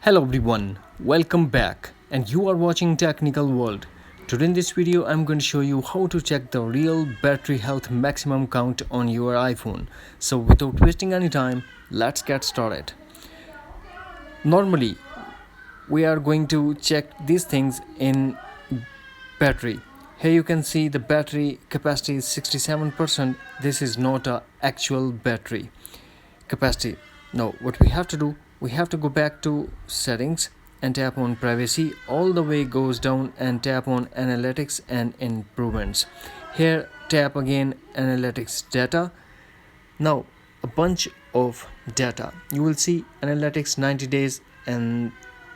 Hello everyone, welcome back and you are watching Technical World. Today in this video I'm going to show you how to check the real battery health maximum count on your iPhone. So without wasting any time, let's get started. Normally, we are going to check these things in battery. Here you can see the battery capacity is 67%. This is not an actual battery capacity. Now what we have to do, we have to go back to settings and tap on privacy. All the way goes down and tap on analytics and improvements. Here tap again analytics data. Now a bunch of data, you will see analytics 90 days and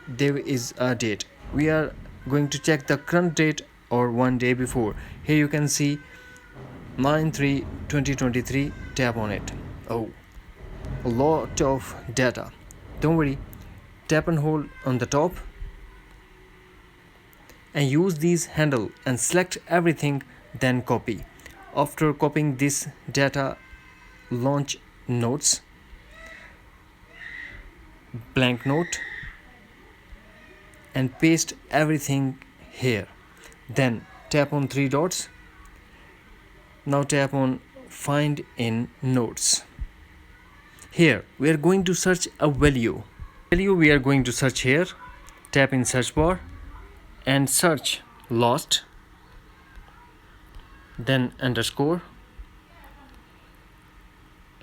there is a date. We are going to check the current date or one day before. Here you can see 9/3/2023. Tap on it. Oh, a lot of data. Don't worry, tap and hold on the top and use these handle and select everything, then copy. After copying this data, launch notes, blank note, and paste everything here. Then tap on three dots. Now tap on find in notes. Here we are going to search a value. We are going to search here. Tap in search bar and search lost, then underscore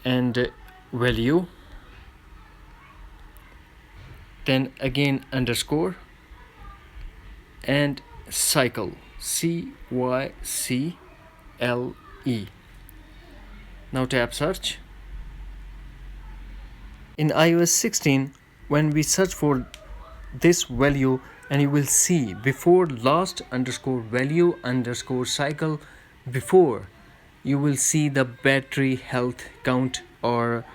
and value, then again underscore and cycle, CYCLE. Now tap search. In iOS 16, when we search for this value, and you will see before last underscore value underscore cycle, before you will see the battery health count or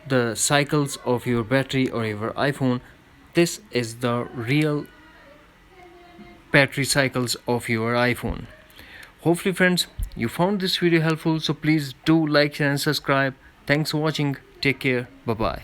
the cycles of your battery or your iPhone. This is the real battery cycles of your iPhone. Hopefully friends, you found this video helpful, so please do like and subscribe. Thanks for watching. Take care. Bye bye.